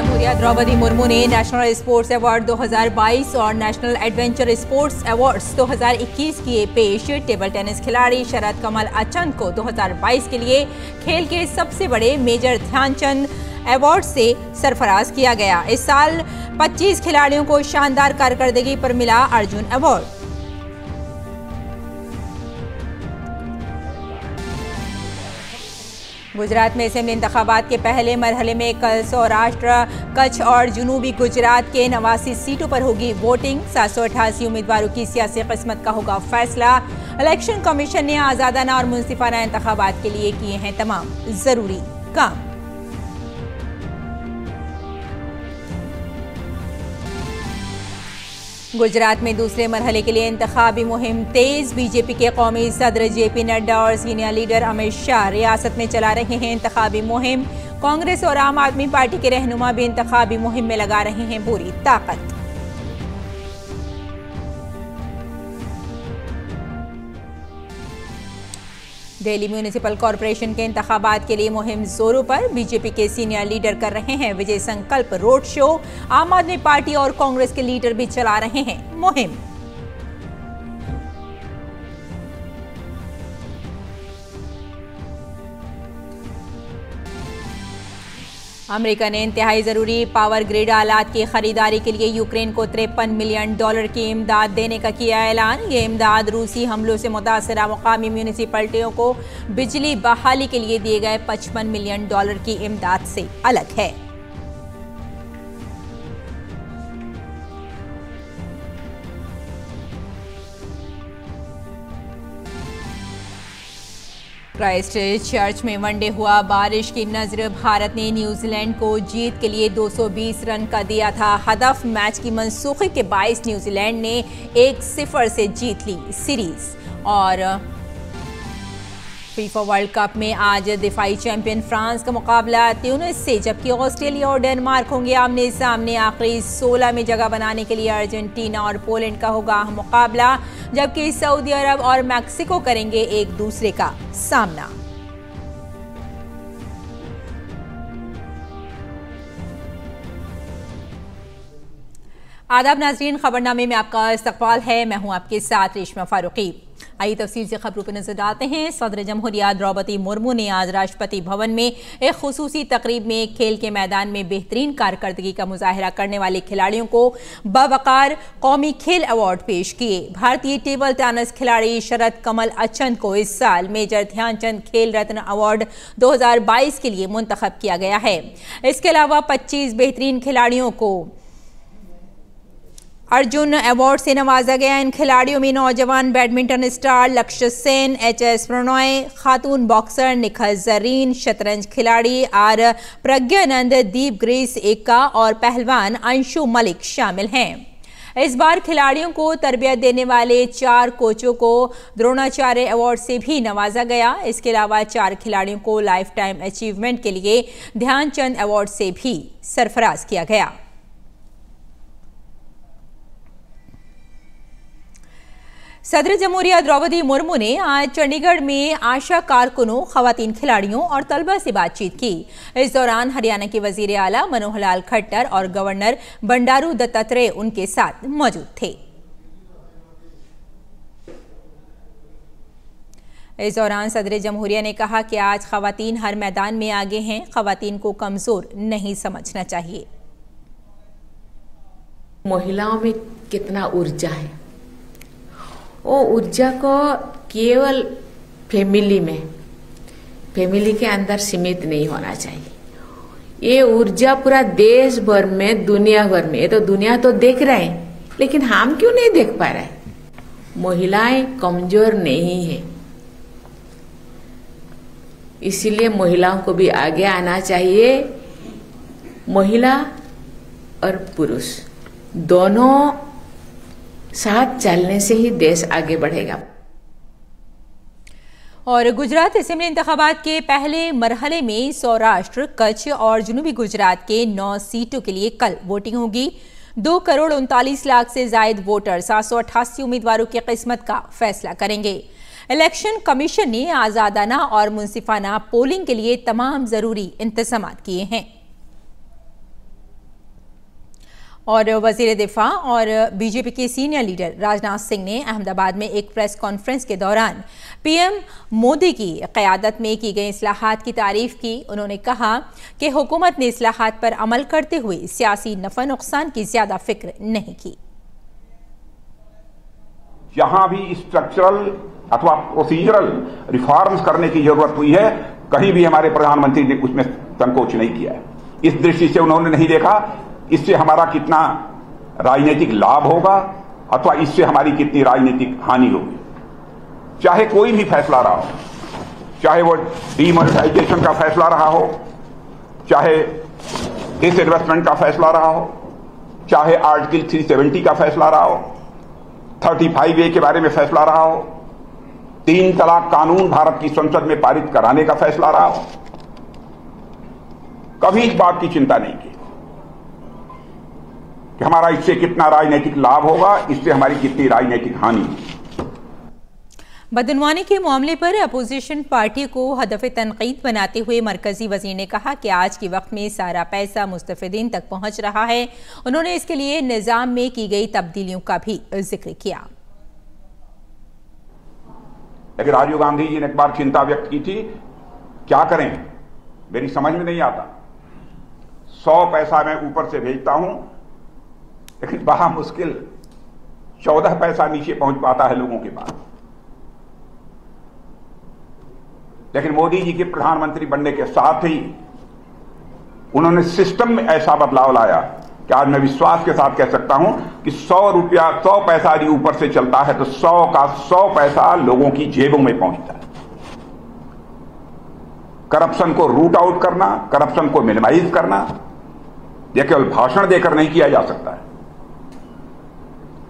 जमहूरिया द्रौपदी मुर्मू ने national sports award 2022 और national adventure sports awards 2021 किए पेश। टेबल टेनिस खिलाड़ी शरद कमल अचंत को 2022 के लिए खेल के सबसे बड़े मेजर ध्यानचंद अवार्ड से सरफराज किया गया। इस साल 25 खिलाड़ियों को शानदार कारकर्दगी पर मिला अर्जुन अवार्ड। गुजरात में असेंबली इंतखाबात के पहले मरहले में कल सौराष्ट्र, कच्छ और जनूबी गुजरात के 89 सीटों पर होगी वोटिंग। 788 उम्मीदवारों की सियासी किस्मत का होगा फैसला। इलेक्शन कमीशन ने आजादाना और मुंसिफाना इंतखाबात के लिए किए हैं तमाम जरूरी काम। गुजरात में दूसरे मरहले के लिए इंतखाबी मुहिम तेज। बीजेपी के कौमी सदर जेपी नड्डा और सीनियर लीडर अमित शाह रियासत में चला रहे हैं इंतखाबी मुहिम। कांग्रेस और आम आदमी पार्टी के रहनुमा भी इंतखाबी मुहिम में लगा रहे हैं पूरी ताकत। दिल्ली म्यूनिसिपल कॉरपोरेशन के इंतखाबात के लिए मुहिम जोरों पर। बीजेपी के सीनियर लीडर कर रहे हैं विजय संकल्प रोड शो। आम आदमी पार्टी और कांग्रेस के लीडर भी चला रहे हैं मुहिम। अमेरिका ने इंतहाई जरूरी पावर ग्रिड आलात की खरीदारी के लिए यूक्रेन को $53 मिलियन की इमदाद देने का किया ऐलान। ये इमदाद रूसी हमलों से मुतासरा मुकामी म्यूनिसिपैलिटियों को बिजली बहाली के लिए दिए गए $55 मिलियन की इमदाद से अलग है। क्राइस्ट चर्च में वनडे हुआ बारिश की नजर। भारत ने न्यूजीलैंड को जीत के लिए 220 रन का दिया था हदफ। मैच की मनसूखी के बायस न्यूजीलैंड ने 1-0 से जीत ली सीरीज। और फीफा वर्ल्ड कप में आज दिफाई चैंपियन फ्रांस का मुकाबला ट्यूनिस से, जबकि ऑस्ट्रेलिया और डेनमार्क होंगे आमने सामने। आखिरी 16 में जगह बनाने के लिए अर्जेंटीना और पोलैंड का होगा मुकाबला, जबकि सऊदी अरब और मैक्सिको करेंगे एक दूसरे का सामना। आदाब नाजरीन, खबरनामे में आपका इस्तकबाल है। मैं हूं आपके साथ रेशमा फारूकी। आइए तफसील से खबरों पर नजर डालते हैं। सदर जमहूरिया द्रौपदी मुर्मू ने आज राष्ट्रपति भवन में एक खुसूसी तकरीब में खेल के मैदान में बेहतरीन कारकर्दगी का मुजाहरा करने वाले खिलाड़ियों को बावकार कौमी खेल अवार्ड पेश किए। भारतीय टेबल टेनिस खिलाड़ी शरद कमल अचंत को इस साल मेजर ध्यानचंद खेल रत्न अवार्ड 2022 के लिए मुंतखब किया गया है। इसके अलावा 25 बेहतरीन खिलाड़ियों को अर्जुन अवार्ड से नवाजा गया। इन खिलाड़ियों में नौजवान बैडमिंटन स्टार लक्ष्य सेन, HS प्रणॉय, खातून बॉक्सर निखत जरीन, शतरंज खिलाड़ी आर प्रज्ञानंद, दीप ग्रेस एक्का और पहलवान अंशु मलिक शामिल हैं। इस बार खिलाड़ियों को तरबियत देने वाले 4 कोचों को द्रोणाचार्य अवार्ड से भी नवाजा गया। इसके अलावा 4 खिलाड़ियों को लाइफ टाइम अचीवमेंट के लिए ध्यानचंद अवार्ड से भी सरफराज किया गया। सदर जमहूरिया द्रौपदी मुर्मू ने आज चंडीगढ़ में आशा कारकुनों, खवातीन खिलाड़ियों और तलबा से बातचीत की। इस दौरान हरियाणा के वजीर आला मनोहर लाल खट्टर और गवर्नर बंडारू दत्तात्रेय उनके साथ मौजूद थे। इस दौरान सदर जमहूरिया ने कहा कि आज खवातीन हर मैदान में आगे हैं। खवातीन को कमजोर नहीं समझना चाहिए। महिलाओं में कितना ऊर्जा है, वो ऊर्जा को केवल फैमिली के अंदर सीमित नहीं होना चाहिए। ये ऊर्जा पूरा देश भर में, दुनिया भर में, ये तो दुनिया तो देख रहे हैं, लेकिन हम क्यों नहीं देख पा रहे? महिलाएं कमजोर नहीं है, इसीलिए महिलाओं को भी आगे आना चाहिए। महिला और पुरुष दोनों साथ चलने से ही देश आगे बढ़ेगा। और गुजरात असेंबली इंतखाबात के पहले मरहले में सौराष्ट्र, कच्छ और जनूबी गुजरात के 9 सीटों के लिए कल वोटिंग होगी। 2,39,00,000 से जायद वोटर 788 उम्मीदवारों की किस्मत का फैसला करेंगे। इलेक्शन कमीशन ने आजादाना और मुंसिफाना पोलिंग के लिए तमाम जरूरी इंतजाम किए हैं। और वजीर दिफा और बीजेपी के सीनियर लीडर राजनाथ सिंह ने अहमदाबाद में एक प्रेस कॉन्फ्रेंस के दौरान पीएम मोदी की क़यादत में की गई इस्लाहात की तारीफ की। उन्होंने कहा कि हुकूमत ने इस्लाहात पर अमल करते हुए सियासी नफा नुकसान की ज्यादा फिक्र नहीं की। जहां भी स्ट्रक्चरल अथवा प्रोसीजरल रिफॉर्म्स करने की जरूरत हुई है, कहीं भी हमारे प्रधानमंत्री ने उसमें संकोच नहीं किया है। इस दृष्टि से उन्होंने नहीं देखा इससे हमारा कितना राजनीतिक लाभ होगा अथवा इससे हमारी कितनी राजनीतिक हानि होगी। चाहे कोई भी फैसला रहा हो, चाहे वो डीमोनेटाइजेशन का फैसला रहा हो, चाहे डिसइन्वेस्टमेंट का फैसला रहा हो, चाहे आर्टिकल 370 का फैसला रहा हो, 35A के बारे में फैसला रहा हो, 3 तलाक कानून भारत की संसद में पारित कराने का फैसला रहा हो, कभी इस बात की चिंता नहीं की कि हमारा इससे कितना राजनीतिक लाभ होगा, इससे हमारी कितनी राजनीतिक हानि। बदनवानी के मामले पर अपोजिशन पार्टी को हदफ तनकीद बनाते हुए मरकजी वजीर ने कहा कि आज के वक्त में सारा पैसा मुस्तफिदीन तक पहुंच रहा है। उन्होंने इसके लिए निजाम में की गई तब्दीलियों का भी जिक्र किया। लेकिन राजीव गांधी जी ने एक बार चिंता व्यक्त की थी, क्या करें मेरी समझ में नहीं आता, 100 पैसा मैं ऊपर से भेजता हूं लेकिन बड़ा मुश्किल 14 पैसा नीचे पहुंच पाता है लोगों के पास। लेकिन मोदी जी के प्रधानमंत्री बनने के साथ ही उन्होंने सिस्टम में ऐसा बदलाव लाया कि आज मैं विश्वास के साथ कह सकता हूं कि 100 पैसा यदि ऊपर से चलता है तो 100 का 100 पैसा लोगों की जेबों में पहुंचता है। करप्शन को रूट आउट करना, करप्शन को मिनिमाइज करना, यह केवल भाषण देकर नहीं किया जा सकता है।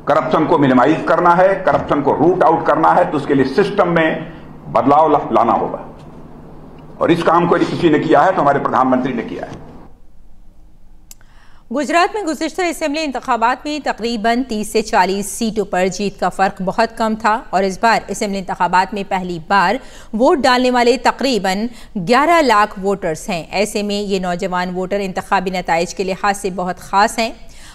करप्शन को मिनिमाइज करना है, करप्शन को रूट आउट करना है तो उसके लिए सिस्टम में बदलाव लाना होगा और इस काम को यदि किसी ने किया है तो हमारे प्रधानमंत्री ने किया है। गुजरात में गुज़िश्ता असेंबली इंतखाबात में तकरीबन 30 से 40 सीटों पर जीत का फ़र्क बहुत कम था और इस बार असेंबली इंतखाबात में पहली बार वोट डालने वाले तकरीबन 11 लाख वोटर्स हैं। ऐसे में ये नौजवान वोटर इंतखाबी नताइज के लिहाज से बहुत ख़ास हैं।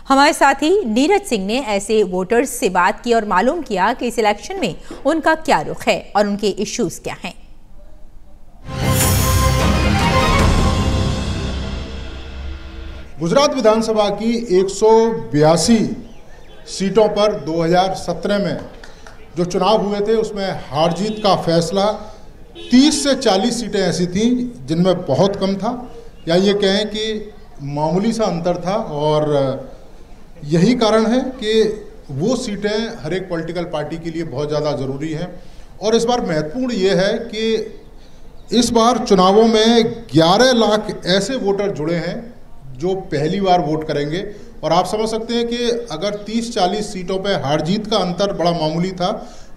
हमारे साथी नीरज सिंह ने ऐसे वोटर्स से बात की और मालूम किया कि इस इलेक्शन में उनका क्या रुख है और उनके इश्यूज क्या हैं। गुजरात विधानसभा की 182 सीटों पर 2017 में जो चुनाव हुए थे उसमें हार जीत का फैसला 30 से 40 सीटें ऐसी थीं जिनमें बहुत कम था या ये कहें कि मामूली सा अंतर था और यही कारण है कि वो सीटें हर एक पॉलिटिकल पार्टी के लिए बहुत ज़्यादा ज़रूरी हैं। और इस बार महत्वपूर्ण ये है कि इस बार चुनावों में 11 लाख ऐसे वोटर जुड़े हैं जो पहली बार वोट करेंगे और आप समझ सकते हैं कि अगर 30-40 सीटों पर हार जीत का अंतर बड़ा मामूली था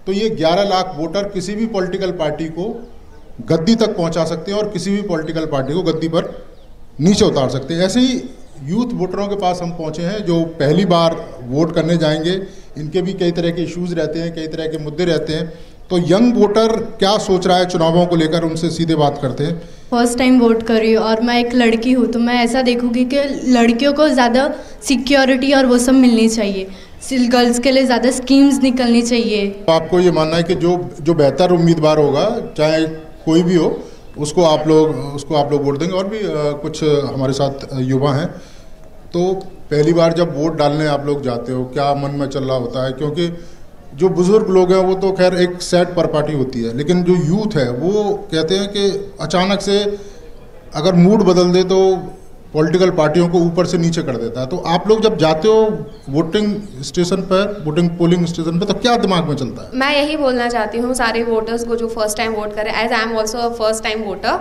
तो ये 11 लाख वोटर किसी भी पॉलिटिकल पार्टी को गद्दी तक पहुंचा सकते हैं और किसी भी पॉलिटिकल पार्टी को गद्दी पर नीचे उतार सकते हैं। ऐसे ही यूथ वोटरों के पास हम पहुंचे हैं जो पहली बार वोट करने जाएंगे। इनके भी कई तरह के इश्यूज़ रहते हैं, कई तरह के मुद्दे रहते हैं। तो यंग वोटर क्या सोच रहा है चुनावों को लेकर, उनसे सीधे बात करते हैं। फर्स्ट टाइम वोट कर रही हूँ और मैं एक लड़की हूँ तो मैं ऐसा देखूंगी कि लड़कियों को ज़्यादा सिक्योरिटी और वो सब मिलनी चाहिए, गर्ल्स के लिए ज़्यादा स्कीम्स निकलनी चाहिए। तो आपको ये मानना है कि जो बेहतर उम्मीदवार होगा चाहे कोई भी हो उसको आप लोग वोट देंगे। और भी कुछ हमारे साथ युवा हैं, तो पहली बार जब वोट डालने आप लोग जाते हो क्या मन में चल रहा होता है? क्योंकि जो बुजुर्ग लोग हैं वो तो खैर एक सेट पर पार्टी होती है, लेकिन जो यूथ है वो कहते हैं कि अचानक से अगर मूड बदल दे तो पॉलिटिकल पार्टियों को ऊपर से नीचे कर देता है। तो आप लोग जब जाते हो वोटिंग स्टेशन पर, पोलिंग स्टेशन पर, तो क्या दिमाग में चलता है? मैं यही बोलना चाहती हूँ सारे वोटर्स को जो फर्स्ट टाइम वोट करें, as I am also a first time voter,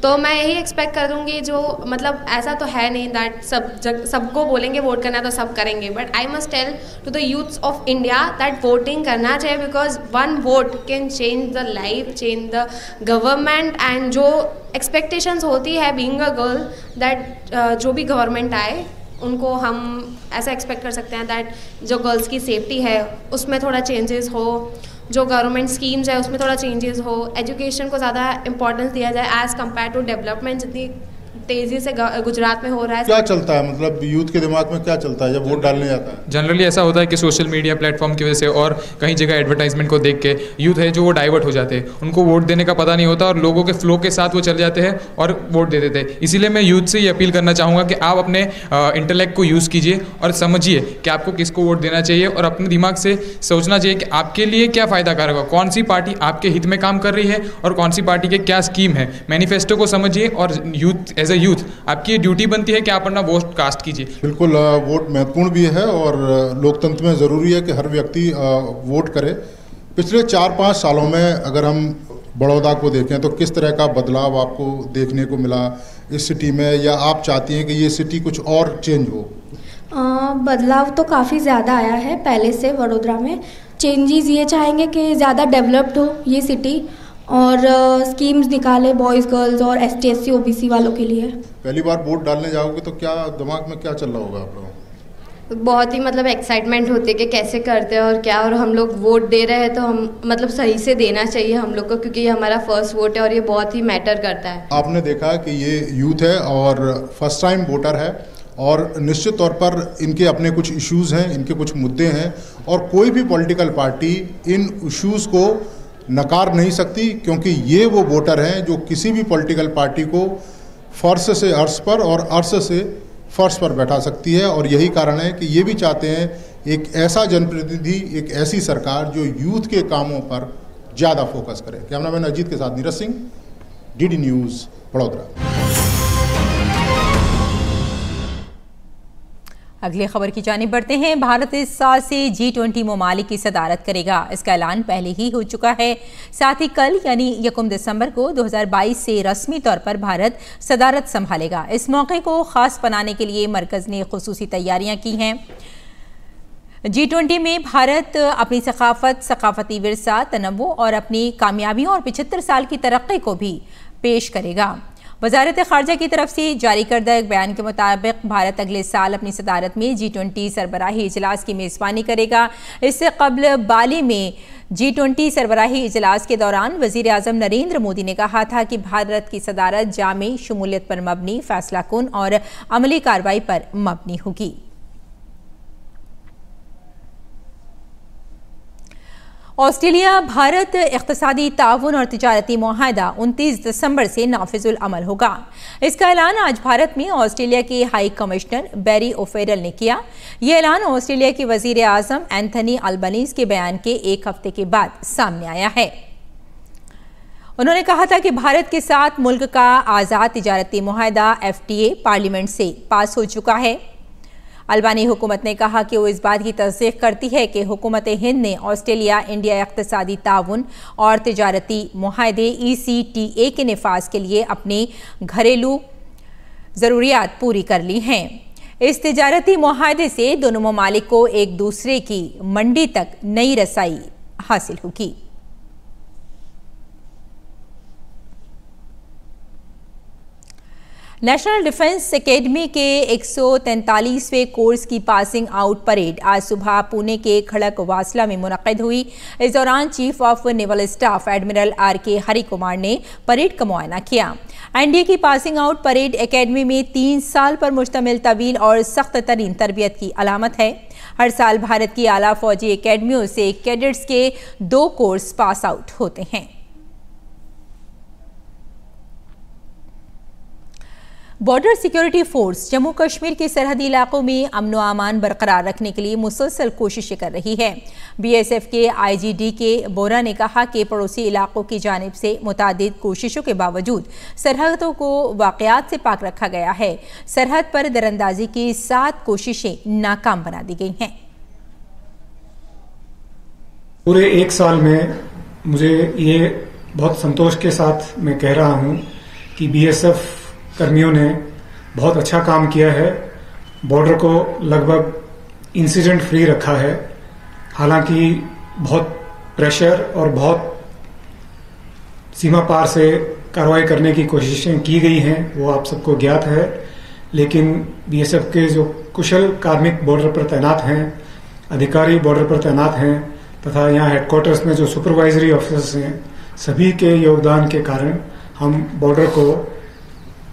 तो मैं यही एक्सपेक्ट करूँगी जो मतलब ऐसा तो है नहीं दैट सबको बोलेंगे वोट करना तो सब करेंगे, but I must tell to the youths of India that voting करना चाहिए because one vote can change the life, change the government and जो एक्सपेक्टेशंस होती है बीइंग अ गर्ल दैट जो भी गवर्नमेंट आए उनको हम ऐसा एक्सपेक्ट कर सकते हैं दैट जो गर्ल्स की सेफ्टी है उसमें थोड़ा चेंजेस हो, जो गवर्नमेंट स्कीम्स है उसमें थोड़ा चेंजेस हो, एजुकेशन को ज़्यादा इंपॉर्टेंस दिया जाए एज़ कम्पेयर टू डेवलपमेंट। जितनी तेजी से गुजरात में हो रहा है। क्या चलता है, मतलब यूथ के दिमाग में क्या चलता है जब वोट डालने जाता है? जनरली ऐसा होता है कि सोशल मीडिया प्लेटफॉर्म की वजह से और कहीं जगह एडवर्टाइजमेंट को देख के यूथ है जो वो डाइवर्ट हो जाते हैं, उनको वोट देने का पता नहीं होता और लोगों के फ्लो के साथ वो चल जाते हैं और वोट दे देते हैं। इसीलिए मैं यूथ से ये अपील करना चाहूँगा कि आप अपने इंटेलेक्ट को यूज़ कीजिए और समझिए कि आपको किसको वोट देना चाहिए और अपने दिमाग से सोचना चाहिए कि आपके लिए क्या फ़ायदा कारक होगा, कौन सी पार्टी आपके हित में काम कर रही है और कौन सी पार्टी के क्या स्कीम है। मैनिफेस्टो को समझिए और यूथ एज ए यूथ आपकी ड्यूटी बनती है कि आप अपना वोट कास्ट कीजिए। बिल्कुल, वोट महत्वपूर्ण भी है और लोकतंत्र में ज़रूरी है कि हर व्यक्ति वोट करे। पिछले 4-5 सालों में अगर हम बड़ौदा को देखें तो किस तरह का बदलाव आपको देखने को मिला इस सिटी में, या आप चाहती हैं कि ये सिटी कुछ और चेंज हो? बदलाव तो काफ़ी ज़्यादा आया है पहले से। वडोदरा में चेंजेस ये चाहेंगे कि ज़्यादा डेवलप्ड हो ये सिटी और स्कीम्स निकाले बॉयज़ गर्ल्स और ST SC OBC वालों के लिए। पहली बार वोट डालने जाओगे तो क्या दिमाग में क्या चल रहा होगा आप लोगों? बहुत ही मतलब एक्साइटमेंट होती है कि कैसे करते हैं और क्या, और हम लोग वोट दे रहे हैं तो हम मतलब सही से देना चाहिए हम लोग को, क्योंकि ये हमारा फर्स्ट वोट है और ये बहुत ही मैटर करता है। आपने देखा कि ये यूथ है और फर्स्ट टाइम वोटर है और निश्चित तौर पर इनके अपने कुछ इश्यूज़ हैं, इनके कुछ मुद्दे हैं और कोई भी पॉलिटिकल पार्टी इन इश्यूज़ को नकार नहीं सकती, क्योंकि ये वो वोटर हैं जो किसी भी पॉलिटिकल पार्टी को फर्श से अर्श पर और अर्श से फर्श पर बैठा सकती है। और यही कारण है कि ये भी चाहते हैं एक ऐसा जनप्रतिनिधि, एक ऐसी सरकार जो यूथ के कामों पर ज़्यादा फोकस करे। कैमरामैन अजीत के साथ नीरज सिंह, DD न्यूज़, वडोदरा। अगली खबर की जानिब बढ़ते हैं। भारत इस साल से G20 ममालिक की सदारत करेगा। इसका ऐलान पहले ही हो चुका है। साथ ही कल यानी 1 दिसंबर को 2022 से रस्मी तौर पर भारत सदारत संभालेगा। इस मौके को खास बनाने के लिए मरकज़ ने खुसूसी तैयारियां की हैं। G20 में भारत अपनी सकाफत, सकाफती विरसा, तनव्वुर और अपनी कामयाबियों और 75 साल की तरक्की को भी पेश करेगा। वजारत ख़ारजा की तरफ से जारी करदा एक बयान के मुताबिक भारत अगले साल अपनी सदारत में G20 सरबराही इजलास की मेज़बानी करेगा। इससे कबल बाली में G20 सरबराही इजलास के दौरान वज़ीर आज़म नरेंद्र मोदी ने कहा था कि भारत की सदारत जामे, शमूलियत पर मबनी, फैसला कुन और अमली कार्रवाई पर मबनी होगी। ऑस्ट्रेलिया भारत इक़्तिसादी ताउन और तिजारती मुआहदा 29 दिसंबर से नाफिजुल अमल होगा। इसका ऐलान आज भारत में ऑस्ट्रेलिया के हाई कमिश्नर बैरी ओफेरल ने किया। ये ऐलान ऑस्ट्रेलिया के वज़ीर आज़म एंथनी अल्बनीज़ के बयान के एक हफ्ते के बाद सामने आया है। उन्होंने कहा था कि भारत के साथ मुल्क का आज़ाद तिजारती मुआहदा FTA पार्लियामेंट से पास हो चुका है। अल्बानी हुकूमत ने कहा कि वो इस बात की तस्दीक करती है कि हुकूमत हिंद ने ऑस्ट्रेलिया इंडिया इक़्तिसादी ताउन और तिजारती मुआहदे ECTA के निफाज के लिए अपनी घरेलू ज़रूरियात पूरी कर ली हैं। इस तिजारती मुआहदे से दोनों ममालिक को एक दूसरे की मंडी तक नई रसाई हासिल होगी। नेशनल डिफेंस एकेडमी के 143वें कोर्स की पासिंग आउट परेड आज सुबह पुणे के खड़क वासला में मुनक़्क़िद हुई। इस दौरान chief of naval staff admiral RK Hari Kumar ने परेड का मुआयना किया। NDA की पासिंग आउट परेड एकेडमी में 3 साल पर मुश्तमिल तवील और सख्त तरीन तरबियत की अलामत है। हर साल भारत की आला फौजी एकेडमियों से कैडेट्स के 2 कोर्स पास आउट होते हैं। Border security force Jammu Kashmir के सरहदी इलाकों में अमन व अमान बरकरार रखने के लिए मुसलसल कोशिशें कर रही है। BSF के IGDK बोरा ने कहा कि पड़ोसी इलाकों की जानिब से मुतादिद कोशिशों के बावजूद सरहदों को वाक़यात से पाक रखा गया है। सरहद पर दरअंदाजी की 7 कोशिशें नाकाम बना दी गई हैं। पूरे 1 साल में मुझे ये बहुत संतोष के साथ मैं कह रहा हूँ कि BSF कर्मियों ने बहुत अच्छा काम किया है। बॉर्डर को लगभग इंसिडेंट फ्री रखा है। हालांकि बहुत प्रेशर और बहुत सीमा पार से कार्रवाई करने की कोशिशें की गई हैं, वो आप सबको ज्ञात है। लेकिन BSF के जो कुशल कार्मिक बॉर्डर पर तैनात हैं, अधिकारी बॉर्डर पर तैनात हैं तथा यहाँ हेडक्वार्टर्स में जो सुपरवाइजरी ऑफिसर्स हैं, सभी के योगदान के कारण हम बॉर्डर को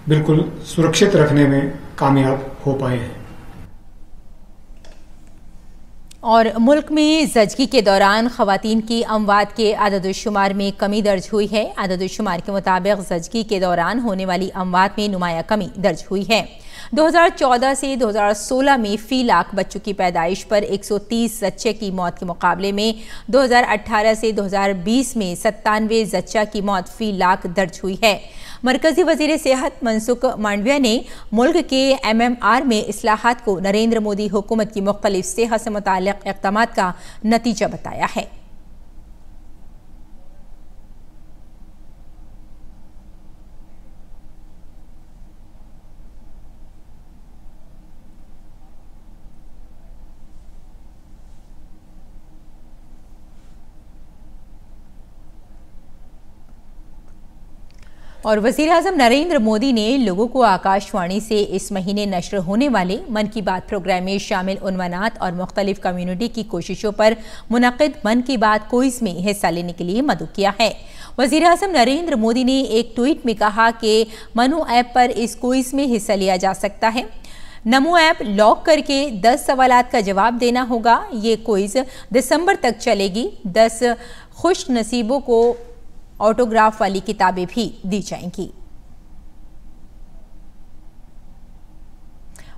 बिल्कुल सुरक्षित रखने में कामयाब हो पाए हैं। और मुल्क में ज़चगी के दौरान ख़वातीन की अमवात के अदद-ओ-शुमार में कमी दर्ज हुई है। अदद-ओ-शुमार के मुताबिक ज़चगी के दौरान होने वाली अमवात में नुमाया कमी दर्ज हुई है। 2014 से 2016 में फ़ी लाख बच्चों की पैदाइश पर 130 ज़च्चे की मौत के मुकाबले में 2018 से 2020 में 97 ज़च्चा की मौत फ़ी लाख दर्ज हुई है। मरकजी वज़ीर सेहत मनसुख मांडविया ने मुल्क के MMR में इस्लाहात को नरेंद्र मोदी हुकूमत की मुख्तलिफ सेहत से मुताल्लिक़ इक़दामात का नतीजा बताया है। और वज़ीर-ए-आज़म नरेंद्र मोदी ने लोगों को आकाशवाणी से इस महीने नश्र होने वाले मन की बात प्रोग्राम में शामिल उन्वानात और मुख्तलिफ कम्युनिटी की कोशिशों पर मुनक़िद मन की बात क्विज़ में हिस्सा लेने के लिए मदऊ किया है। वज़ीर-ए-आज़म नरेंद्र मोदी ने एक ट्वीट में कहा कि मनु ऐप पर इस क्विज़ में हिस्सा लिया जा सकता है। नमो ऐप लॉक करके 10 सवालात का जवाब देना होगा। ये क्विज़ दिसंबर तक चलेगी। 10 खुश नसीबों को ऑटोग्राफ वाली किताबें भी दी जाएंगी।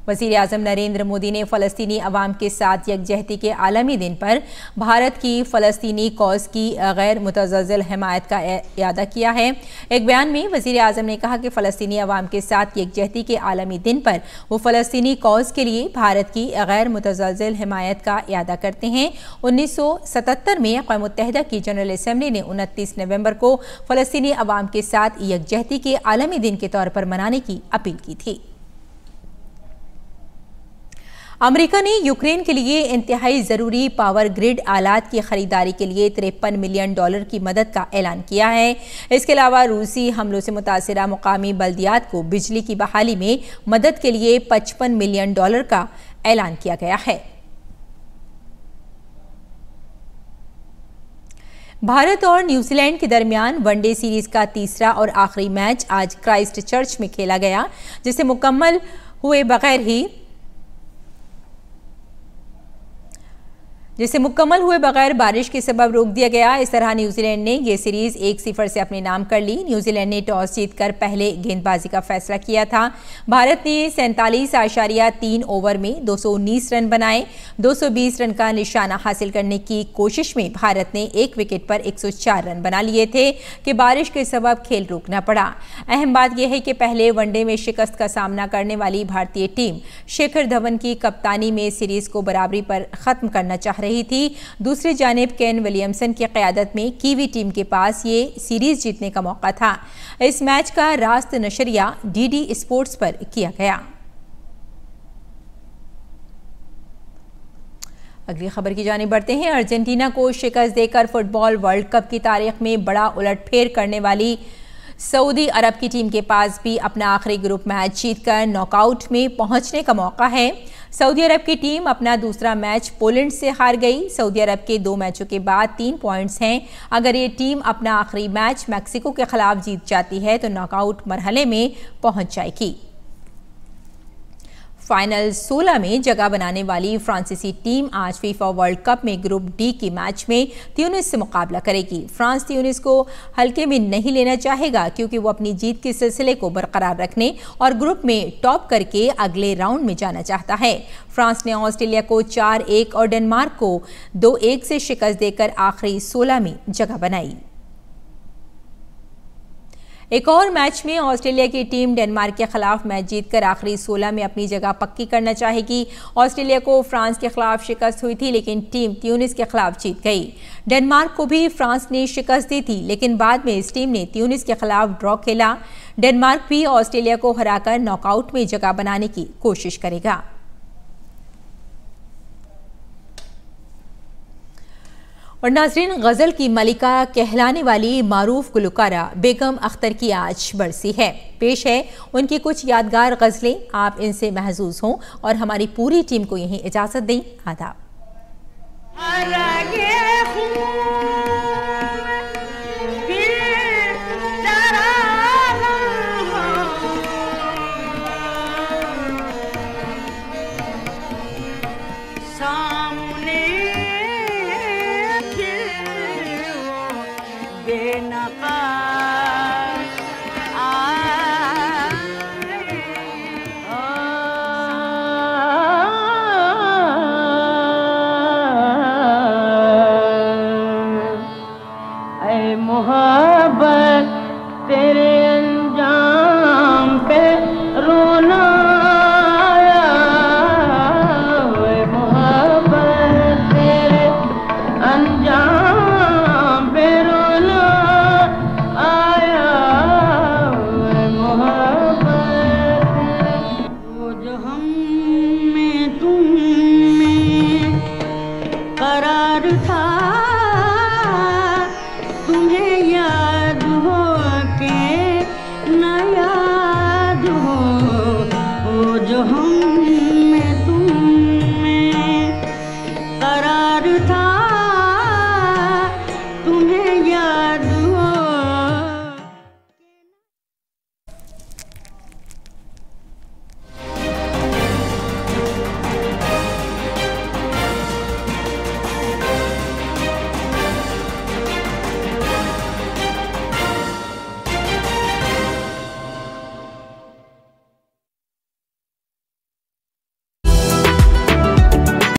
वज़ीर-ए-आज़म नरेंद्र मोदी ने फ़लस्तीनी अवाम के साथ यकजहती के आलमी दिन पर भारत की फ़लस्तीनी कौज़ की गैर मुतज़्ज़ल हिमायत का इयादा किया है। एक बयान में वज़ीर-ए-आज़म ने कहा कि फ़लस्तीनी अवाम के साथ यकजहती के आलमी दिन पर वो फ़लस्तीनी कौज़ के लिए भारत की गैर मुतज़्ज़ल हिमायत का इयादा करते हैं। 1977 में अक़वाम मुत्तहिदा की जनरल असम्बली ने 29 नवंबर को फ़लस्तीनी अवाम के साथ यकजहती के आलमी दिन के तौर पर मनाने की अपील की थी। अमेरिका ने यूक्रेन के लिए इंतहाई ज़रूरी पावर ग्रिड आलात की खरीदारी के लिए $53 मिलियन की मदद का ऐलान किया है। इसके अलावा रूसी हमलों से मुतासिरा मुकामी बल्दियात को बिजली की बहाली में मदद के लिए $55 मिलियन का ऐलान किया गया है। भारत और न्यूजीलैंड के दरमियान वनडे सीरीज का तीसरा और आखिरी मैच आज क्राइस्ट चर्च में खेला गया, जिसे मुकम्मल हुए बगैर बारिश के सबब रोक दिया गया। इस तरह न्यूजीलैंड ने यह सीरीज 1-0 से अपने नाम कर ली। न्यूजीलैंड ने टॉस जीतकर पहले गेंदबाजी का फैसला किया था। भारत ने 47.3 ओवर में 219 रन बनाए। 220 रन का निशाना हासिल करने की कोशिश में भारत ने एक विकेट पर 104 रन बना लिए थे कि बारिश के सबब खेल रोकना पड़ा। अहम बात यह है कि पहले वनडे में शिकस्त का सामना करने वाली भारतीय टीम शिखर धवन की कप्तानी में सीरीज को बराबरी पर खत्म करना चाह रही थी। दूसरी जानिब केन विलियमसन की क़यादत में कीवी टीम के पास ये सीरीज जीतने का मौका था। इस मैच का रास्त नशरिया DD स्पोर्ट्स पर किया गया। अगली खबर की जानिब बढ़ते हैं। अर्जेंटीना को शिकस्त देकर फुटबॉल वर्ल्ड कप की तारीख में बड़ा उलटफेर करने वाली सऊदी अरब की टीम के पास भी अपना आखिरी ग्रुप मैच जीतकर नॉकआउट में पहुंचने का मौका है। सऊदी अरब की टीम अपना दूसरा मैच पोलैंड से हार गई। सऊदी अरब के 2 मैचों के बाद 3 पॉइंट्स हैं। अगर ये टीम अपना आखिरी मैच मैक्सिको के खिलाफ जीत जाती है तो नॉकआउट मरहले में पहुंच जाएगी। फाइनल 16 में जगह बनाने वाली फ्रांसीसी टीम आज फीफा वर्ल्ड कप में ग्रुप डी की मैच में ट्यूनिस से मुकाबला करेगी। फ्रांस ट्यूनिस को हल्के में नहीं लेना चाहेगा क्योंकि वो अपनी जीत के सिलसिले को बरकरार रखने और ग्रुप में टॉप करके अगले राउंड में जाना चाहता है। फ्रांस ने ऑस्ट्रेलिया को 4-1 और डेनमार्क को 2-1 से शिकस्त देकर आखिरी 16 में जगह बनाई। एक और मैच में ऑस्ट्रेलिया की टीम डेनमार्क के खिलाफ मैच जीतकर आखिरी 16 में अपनी जगह पक्की करना चाहेगी। ऑस्ट्रेलिया को फ्रांस के खिलाफ शिकस्त हुई थी लेकिन टीम ट्यूनिस के खिलाफ जीत गई। डेनमार्क को भी फ्रांस ने शिकस्त दी थी लेकिन बाद में इस टीम ने ट्यूनिस के खिलाफ ड्रॉ खेला। डेनमार्क भी ऑस्ट्रेलिया को हराकर नॉकआउट में जगह बनाने की कोशिश करेगा। और नाज़रीन, गज़ल की मलिका कहलाने वाली मारूफ गुलकारा बेगम अख्तर की आज बरसी है। पेश है उनकी कुछ यादगार गज़लें, आप इनसे महजूज हों और हमारी पूरी टीम को यहीं इजाज़त दें। आदाब।